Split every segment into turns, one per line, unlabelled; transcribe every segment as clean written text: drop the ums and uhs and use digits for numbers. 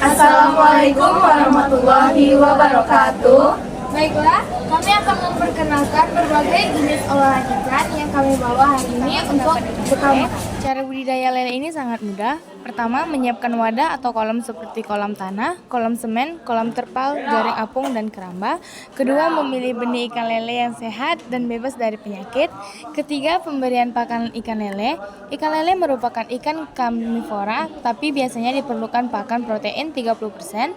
Assalamualaikum warahmatullahi wabarakatuh.
Baiklah, kami akan memperkenalkan berbagai jenis olahan ikan yang kami bawa hari ini untuk bekal. Cara budidaya lele ini sangat mudah. Pertama, menyiapkan wadah atau kolam seperti kolam tanah, kolam semen, kolam terpal, jaring apung, dan keramba. Kedua, memilih benih ikan lele yang sehat dan bebas dari penyakit. Ketiga, pemberian pakan ikan lele. Ikan lele merupakan ikan karnivora, tapi biasanya diperlukan pakan protein 30%,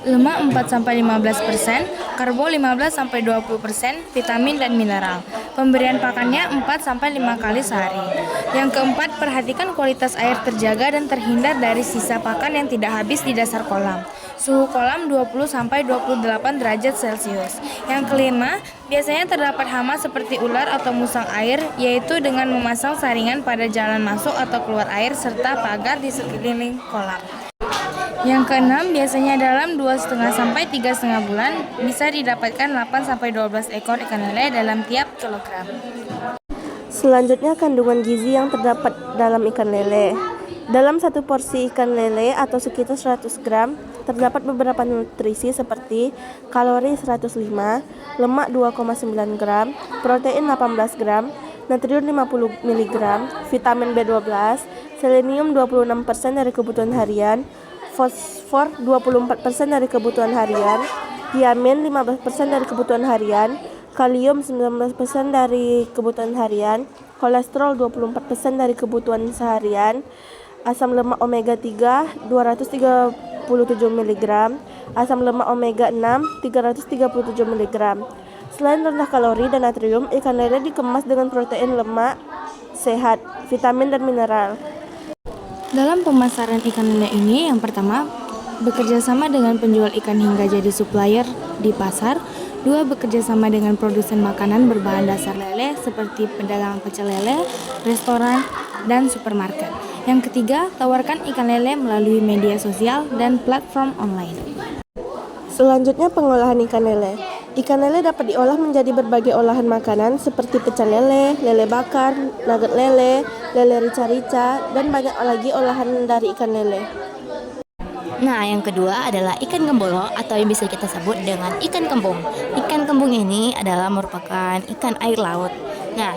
lemak 4-15%, karbo 15-20%, vitamin dan mineral. Pemberian pakannya 4-5 kali sehari. Yang keempat, perhatikan kualitas air terjaga dan terhindar dari sisa pakan yang tidak habis di dasar kolam. Suhu kolam 20-28 derajat Celcius. Yang kelima, biasanya terdapat hama seperti ular atau musang air, yaitu dengan memasang saringan pada jalan masuk atau keluar air serta pagar di sekeliling kolam. Yang keenam, biasanya dalam 2,5-3,5 bulan bisa didapatkan 8-12 ekor ikan lele dalam tiap kilogram.
Selanjutnya, kandungan gizi yang terdapat dalam ikan lele. Dalam satu porsi ikan lele atau sekitar 100 gram, terdapat beberapa nutrisi seperti kalori 105, lemak 2,9 gram, protein 18 gram, natrium 50 mg, vitamin B12, selenium 26% dari kebutuhan harian, fosfor 24% dari kebutuhan harian, tiamin 15% dari kebutuhan harian, kalium 19% dari kebutuhan harian, kolesterol 24% dari kebutuhan seharian, asam lemak omega 3 237 mg, asam lemak omega 6 337 mg. Selain rendah kalori dan natrium, ikan lele dikemas dengan protein, lemak sehat, vitamin dan mineral.
Dalam pemasaran ikan lele ini, yang pertama, bekerja sama dengan penjual ikan hingga jadi supplier di pasar. Dua, bekerja sama dengan produsen makanan berbahan dasar lele seperti pedagang pecel lele, restoran, dan supermarket. Yang ketiga, tawarkan ikan lele melalui media sosial dan platform online.
Selanjutnya, pengolahan ikan lele. Ikan lele dapat diolah menjadi berbagai olahan makanan seperti pecel lele, lele bakar, nugget lele, lele rica-rica, dan banyak lagi olahan dari ikan lele.
Nah, yang kedua adalah ikan gembolo atau yang bisa kita sebut dengan ikan kembung. Ikan kembung ini adalah merupakan ikan air laut. Nah,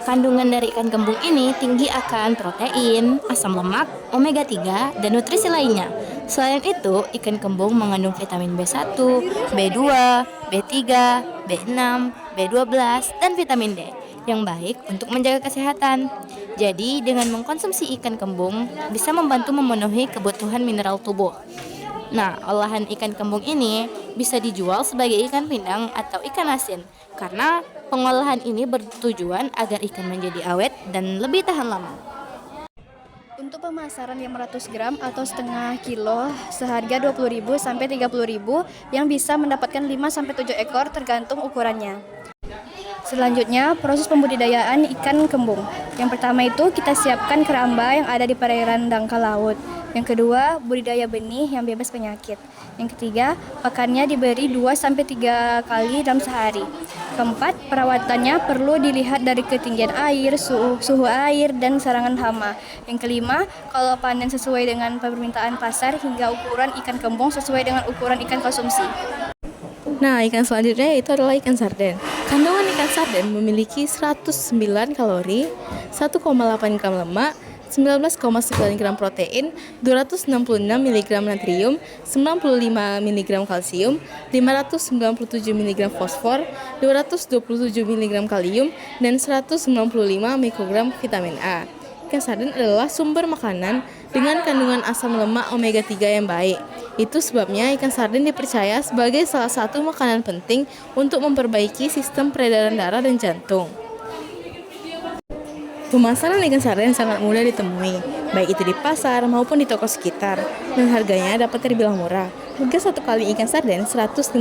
kandungan dari ikan kembung ini tinggi akan protein, asam lemak, omega 3, dan nutrisi lainnya. Selain itu, ikan kembung mengandung vitamin B1, B2, B3, B6, B12, dan vitamin D yang baik untuk menjaga kesehatan. Jadi, dengan mengkonsumsi ikan kembung bisa membantu memenuhi kebutuhan mineral tubuh. Nah, olahan ikan kembung ini bisa dijual sebagai ikan pindang atau ikan asin karena pengolahan ini bertujuan agar ikan menjadi awet dan lebih tahan lama.
Untuk pemasaran 500 gram atau setengah kilo seharga 20.000 sampai 30.000 yang bisa mendapatkan 5-7 ekor tergantung ukurannya. Selanjutnya, proses pembudidayaan ikan kembung. Yang pertama itu kita siapkan keramba yang ada di perairan dangkal laut. Yang kedua, budidaya benih yang bebas penyakit. Yang ketiga, pakannya diberi 2-3 kali dalam sehari. Keempat, perawatannya perlu dilihat dari ketinggian air, suhu air, dan serangan hama. Yang kelima, kalau panen sesuai dengan permintaan pasar hingga ukuran ikan kembung sesuai dengan ukuran ikan konsumsi.
Nah, ikan selanjutnya itu adalah ikan sarden. Kandungan ikan sarden memiliki 109 kalori, 1,8 gram lemak, 19,9 gram protein, 266 mg natrium, 95 mg kalsium, 597 mg fosfor, 227 mg kalium, dan 195 mikrogram vitamin A. Ikan sarden adalah sumber makanan dengan kandungan asam lemak omega 3 yang baik. Itu sebabnya ikan sarden dipercaya sebagai salah satu makanan penting untuk memperbaiki sistem peredaran darah dan jantung. Pemasaran ikan sarden sangat mudah ditemui, baik itu di pasar maupun di toko sekitar, dan harganya dapat terbilang murah. Harga satu kali ikan sarden 155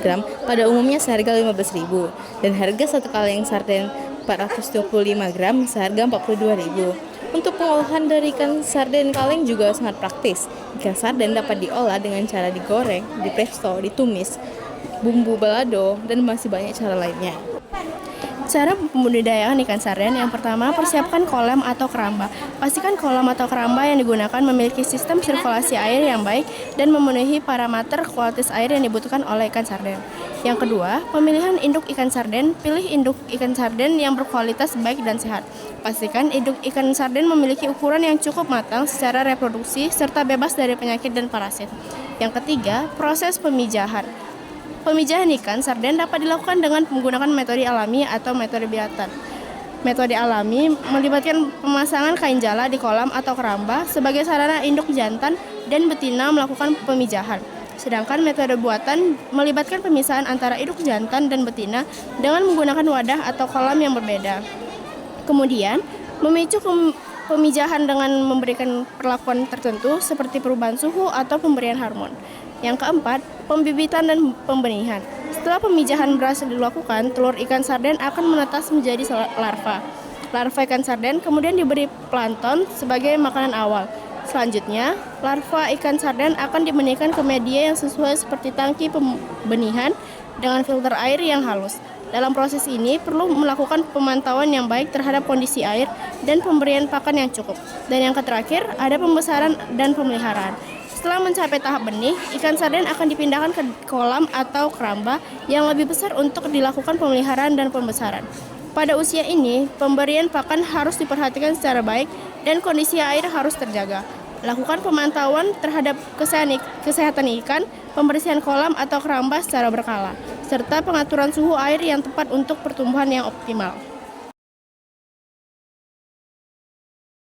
gram pada umumnya seharga 15.000, dan harga satu kali yang sarden 425 gram seharga 42.000. Untuk pengolahan dari ikan sarden kaleng juga sangat praktis. Ikan sarden dapat diolah dengan cara digoreng, dipresto, ditumis, bumbu balado, dan masih banyak cara lainnya.
Cara pembudidayaan ikan sarden, yang pertama, persiapkan kolam atau keramba. Pastikan kolam atau keramba yang digunakan memiliki sistem sirkulasi air yang baik dan memenuhi parameter kualitas air yang dibutuhkan oleh ikan sarden. Yang kedua, pemilihan induk ikan sarden. Pilih induk ikan sarden yang berkualitas baik dan sehat. Pastikan induk ikan sarden memiliki ukuran yang cukup matang secara reproduksi serta bebas dari penyakit dan parasit. Yang ketiga, proses pemijahan. Pemijahan ikan sarden dapat dilakukan dengan menggunakan metode alami atau metode biatan. Metode alami melibatkan pemasangan kain jala di kolam atau keramba sebagai sarana induk jantan dan betina melakukan pemijahan. Sedangkan metode buatan melibatkan pemisahan antara induk jantan dan betina dengan menggunakan wadah atau kolam yang berbeda. Kemudian, memicu pemijahan dengan memberikan perlakuan tertentu seperti perubahan suhu atau pemberian hormon. Yang keempat, pembibitan dan pembenihan. Setelah pemijahan berhasil dilakukan, telur ikan sarden akan menetas menjadi larva. Larva ikan sarden kemudian diberi plankton sebagai makanan awal. Selanjutnya, larva ikan sarden akan dibenihkan ke media yang sesuai seperti tangki pembenihan dengan filter air yang halus. Dalam proses ini perlu melakukan pemantauan yang baik terhadap kondisi air dan pemberian pakan yang cukup. Dan yang terakhir, ada pembesaran dan pemeliharaan. Setelah mencapai tahap benih, ikan sarden akan dipindahkan ke kolam atau keramba yang lebih besar untuk dilakukan pemeliharaan dan pembesaran. Pada usia ini, pemberian pakan harus diperhatikan secara baik dan kondisi air harus terjaga. Lakukan pemantauan terhadap kesehatan ikan, pembersihan kolam atau keramba secara berkala, serta pengaturan suhu air yang tepat untuk pertumbuhan yang optimal.